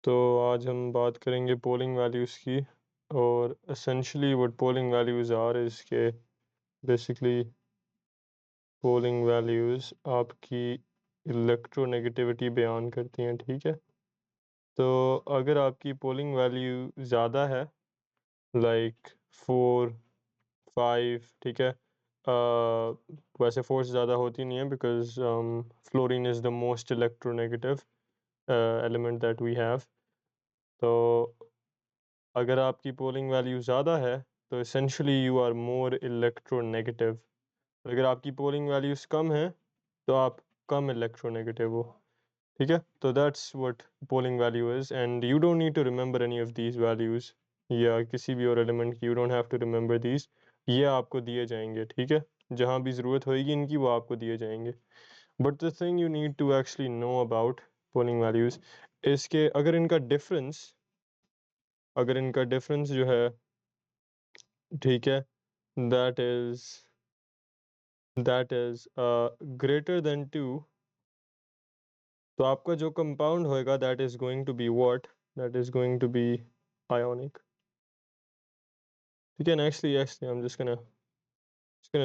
तो आज हम बात करेंगे पोलिंग वैल्यूज़ की और essentially what Pauling values are is के बेसिकली पोलिंग वैल्यूज़ आपकी इलेक्ट्रोनेगेटिविटी बयान करती हैं, ठीक है? तो अगर आपकी पोलिंग वैल्यू ज़्यादा है लाइक 4, 5, ठीक है? वैसे 4 से ज़्यादा होती नहीं है because fluorine is the most electronegative element that we have. तो अगर आपकी पोलिंग वैल्यू ज़्यादा है तो essentially you are more electronegative. अगर आपकी पोलिंग वैल्यूज़ कम है तो आप कम इलेक्ट्रोनेगेटिव हो, ठीक है? तो that's what Pauling value is and you don't need to remember any of these values या किसी भी और एलिमेंट की, you don't have to remember these. ये आपको दिए जाएंगे, ठीक है? जहाँ भी ज़रूरत होएगी इनकी वो आपको दिए जाएंगे। But the thing you need to actually know about Pauling values इसके अगर इनका डिफरेंस जो है, ठीक है, दैट इज ग्रेटर देन 2, तो आपका जो कंपाउंड होएगा that is going to be what, that is going to be ionic, ठीक है? And actually I'm just gonna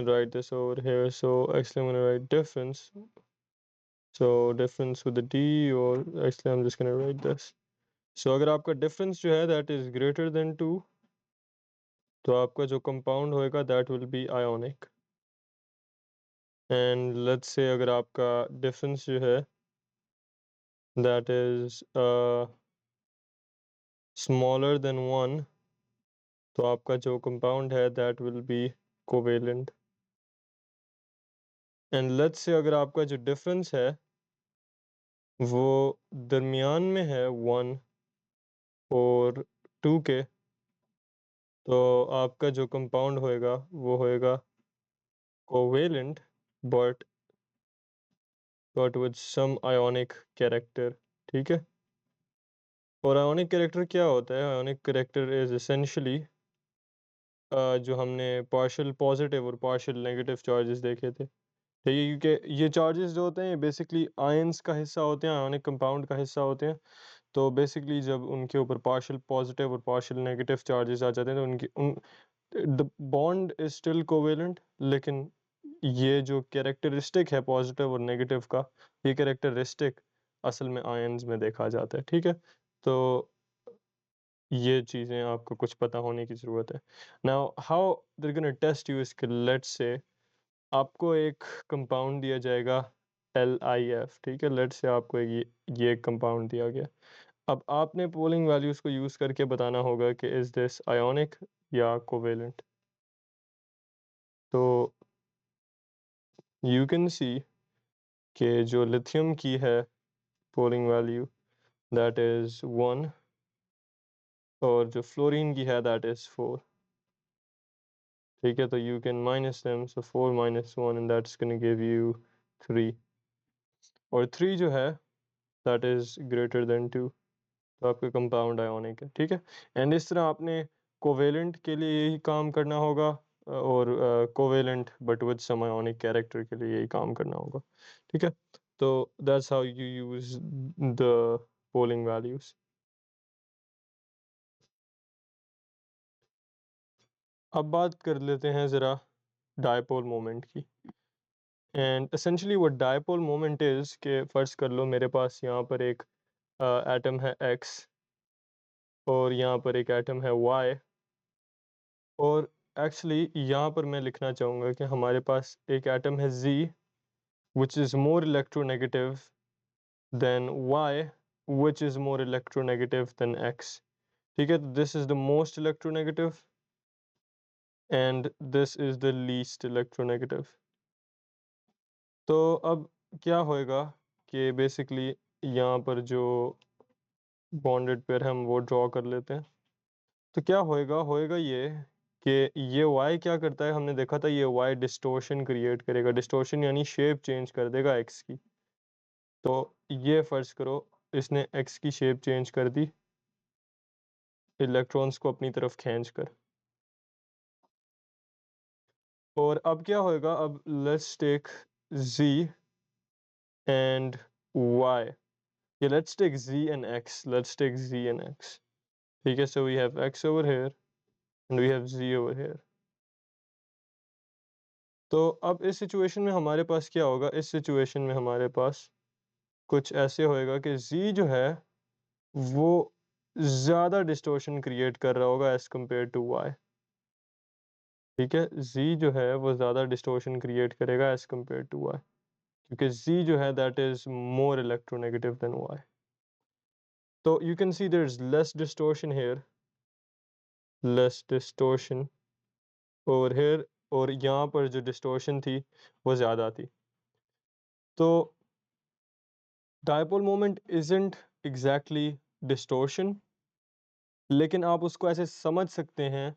write this over here. So actually I'm gonna write difference, so difference with the D, or actually I'm just gonna write this. So अगर आपका difference जो है that is greater than 2, तो आपका जो compound होएगा that will be ionic. And let's say अगर आपका डिफरेंस जो है that is smaller than 1, तो आपका जो कंपाउंड है that will be covalent। And let's say अगर आपका जो डिफरेंस है वो दरमियान में है 1 और 2 के, तो आपका जो कंपाउंड होएगा वो होएगा covalent but with some ionic character, ठीक है? और आयोनिक कैरेक्टर क्या होता है? आयोनिक कैरेक्टर इज एसेंशियली जो हमने पार्शियल पॉजिटिव और पार्शियल नेगेटिव चार्जेस देखे थे, ठीक है? क्योंकि ये चार्जेस जो होते हैं बेसिकली आयंस का हिस्सा होते हैं, आयोनिक कंपाउंड का हिस्सा होते हैं। तो बेसिकली जब उनके ऊपर पार्शियल पॉजिटिव और पार्शियल नेगेटिव चार्जेस आ जाते हैं तो उनकी उन the bond is still covalent, लेकिन ये जो कैरेक्टरिस्टिक है पॉजिटिव और नेगेटिव का, ये कैरेक्टरिस्टिक असल में आयंस में देखा जाता है, ठीक है? तो ये चीज़ें आपको कुछ पता होने की ज़रूरत है। Now how they gonna test you इसके, लेट्स से आपको एक कंपाउंड दिया जाएगा LiF, ठीक है? लेट्स से आपको एक ये कंपाउंड दिया गया। अब आपने पोलिंग वैल्यूज़ को यूज़ करके बताना होगा कि इज़ दिस आयोनिक या कोवेलेंट। तो यू कैन सी कि जो लिथियम की है पोलिंग वैल्यू दैट इज़ 1 और जो फ्लोरीन की है दैट इज़ 4, ठीक है? तो you can minus them, so 4 minus 1 and that's gonna give you 3, और 3 जो है दैट इज़ ग्रेटर देन 2, तो आपका कंपाउंड आयोनिक है, ठीक है? एंड इस तरह आपने कोवेलेंट के लिए यही काम करना होगा और covalent but with some ionic character के लिए यही काम करना होगा, ठीक है? तो that's how you use the Pauling values. अब बात कर लेते हैं ज़रा डायपोल मोमेंट की। एंड एसेंशियली वो डायपोल मोमेंट इज़ के फ़र्ज़ कर लो मेरे पास यहाँ पर एक एटम है X और यहाँ पर एक एटम है Y, और एक्चुअली यहाँ पर मैं लिखना चाहूँगा कि हमारे पास एक एटम है Z which is more electronegative than Y which is more electronegative than X, ठीक है? This is the most electronegative and this is the least electronegative। तो अब क्या होएगा कि बेसिकली यहाँ पर जो बॉन्डेड पेयर हम वो ड्रॉ कर लेते हैं। तो क्या होएगा होएगा ये कि ये y क्या करता है, हमने देखा था ये y डिस्टोर्शन क्रिएट करेगा, डिस्टोर्शन यानी शेप चेंज कर देगा x की। तो ये फ़र्ज़ करो इसने x की शेप चेंज कर दी इलेक्ट्रॉन्स को अपनी तरफ खींच कर। और अब क्या होएगा, अब let's take z and y, Yeah, let's take z and x. Let's take z and x. ठीक है, so we have x over here and we have z over here. तो अब इस सिचुएशन में हमारे पास क्या होगा? इस सिचुएशन में हमारे पास कुछ ऐसे होएगा कि z जो है वो ज़्यादा डिस्टॉर्शन क्रिएट कर रहा होगा एज़ कम्पेयर टू y. ठीक है, z जो है वो ज़्यादा डिस्टॉर्शन क्रिएट करेगा एज़ कम्पेयर टू y, क्योंकि z जो है that is more electronegative then y. तो you can see there's less distortion here, less distortion over here, और यहाँ पर जो डिस्टॉर्शन थी वो ज़्यादा थी. तो dipole moment isn't exactly distortion, लेकिन आप उसको ऐसे समझ सकते हैं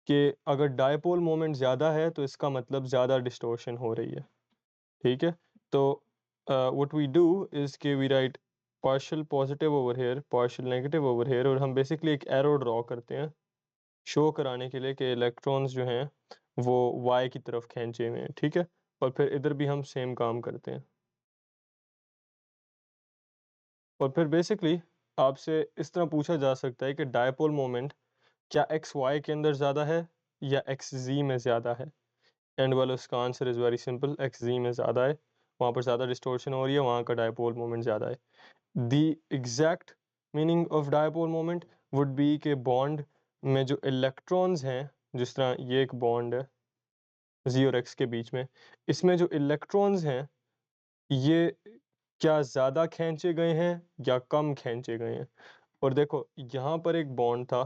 कि अगर डायपोल मोमेंट ज़्यादा है तो इसका मतलब ज़्यादा डिस्टॉर्शन हो रही है. ठीक है, तो व्हाट वी डू इज़ कि we write partial positive over here, partial negative over here, और हम बेसिकली एक एरो ड्रॉ करते हैं शो कराने के लिए कि इलेक्ट्रॉन्स जो हैं वो वाई की तरफ खींचे हुए हैं. ठीक है, और फिर इधर भी हम सेम काम करते हैं. और फिर बेसिकली आपसे इस तरह पूछा जा सकता है कि डायपोल मोमेंट क्या एक्स वाई के अंदर ज़्यादा है या एक्स जी में ज़्यादा है? एंड वाला उसका answer is very simple, X G में ज़्यादा है. वहाँ पर ज़्यादा डिस्टॉर्शन हो रही है, वहाँ का डायपोल मोमेंट ज़्यादा है. The exact meaning of dipole moment would be के बॉन्ड में जो इलेक्ट्रॉन्स हैं, जिस तरह ये एक बॉन्ड है जी और एक्स के बीच में, इसमें जो इलेक्ट्रॉन्स हैं ये क्या ज़्यादा खींचे गए हैं या कम खींचे गए हैं? और देखो यहाँ पर एक बॉन्ड था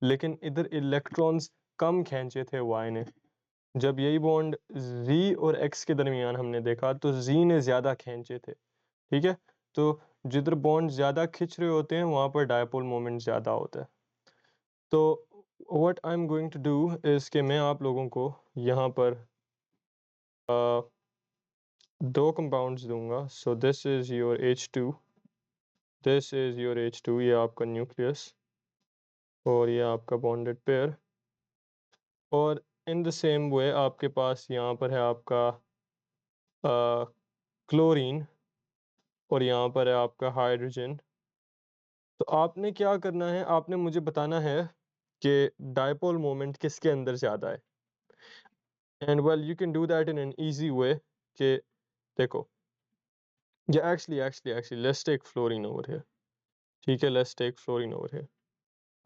लेकिन इधर इलेक्ट्रॉन्स कम खींचे थे वाई ने. जब यही बॉन्ड जी और एक्स के दरमियान हमने देखा तो जी ने ज़्यादा खींचे थे. ठीक है, तो जिधर बॉन्ड ज़्यादा खिंच रहे होते हैं वहाँ पर डायपोल मोमेंट ज़्यादा होता है. तो what I am going to do is कि मैं आप लोगों को यहाँ पर दो कंपाउंड्स दूंगा. So this is your H2, this is your H2, ये आपका न्यूक्लियस और ये आपका बॉन्डेड पेयर. और इन द सेम वे आपके पास यहाँ पर है आपका क्लोरीन और यहाँ पर है आपका हाइड्रोजन. तो आपने क्या करना है, आपने मुझे बताना है कि डायपोल मोमेंट किसके अंदर ज़्यादा है. And well you can do that in an easy way कि देखो, या actually let's take fluorine over here. ठीक है, let's take fluorine over here.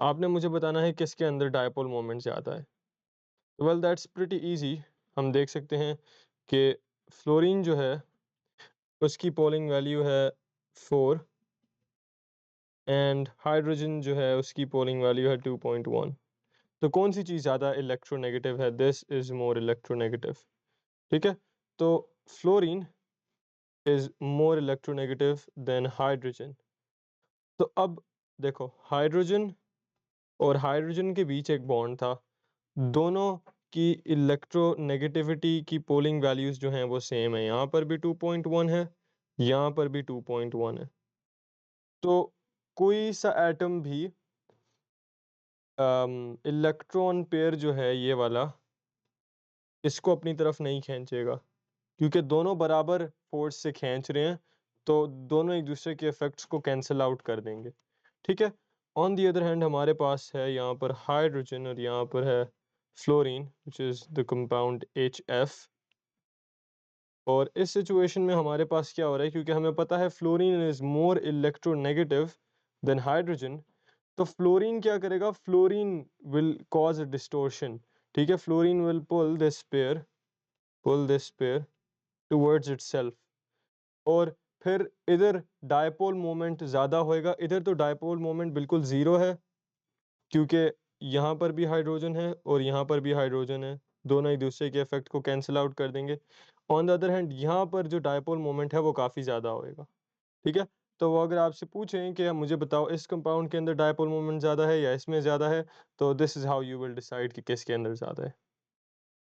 आपने मुझे बताना है किसके अंदर डायपोल मोमेंट ज़्यादा है. Well that's pretty easy. हम देख सकते हैं कि फ्लोरीन जो है उसकी पोलिंग वैल्यू है 4 एंड हाइड्रोजन जो है उसकी पोलिंग वैल्यू है 2.1. तो कौन सी चीज़ ज़्यादा इलेक्ट्रोनेगेटिव है? This is more electronegative. ठीक है, तो fluorine is more electronegative than hydrogen. तो अब देखो, हाइड्रोजन और हाइड्रोजन के बीच एक बॉन्ड था, दोनों की इलेक्ट्रोनेगेटिविटी की पोलिंग वैल्यूज़ जो हैं वो सेम है. यहाँ पर भी 2.1 है, यहाँ पर भी 2.1 है. तो कोई सा एटम भी इलेक्ट्रॉन पेयर जो है ये वाला, इसको अपनी तरफ नहीं खींचेगा क्योंकि दोनों बराबर फोर्स से खींच रहे हैं, तो दोनों एक दूसरे के इफेक्ट्स को कैंसिल आउट कर देंगे. ठीक है, ऑन दी अदर हैंड हमारे पास है यहाँ पर हाइड्रोजन और यहाँ पर है fluorine which is the compound HF. और इस सिचुएशन में हमारे पास क्या हो रहा है, क्योंकि हमें पता है fluorine is more electronegative than hydrogen, तो फ्लोरीन क्या करेगा, fluorine will cause a distortion. ठीक है, fluorine will pull this pair towards itself. और फिर इधर डायपोल मोमेंट ज़्यादा होएगा. इधर तो डायपोल मोमेंट बिल्कुल ज़ीरो है क्योंकि यहाँ पर भी हाइड्रोजन है और यहाँ पर भी हाइड्रोजन है, दोनों एक दूसरे के इफेक्ट को कैंसिल आउट कर देंगे. ऑन द अदर हैंड यहाँ पर जो डायपोल मोमेंट है वो काफ़ी ज़्यादा होएगा. ठीक है, तो वो अगर आपसे पूछें कि मुझे बताओ इस कंपाउंड के अंदर डायपोल मोमेंट ज़्यादा है या इसमें ज़्यादा है, तो this is how you will decide कि किसके अंदर ज़्यादा है.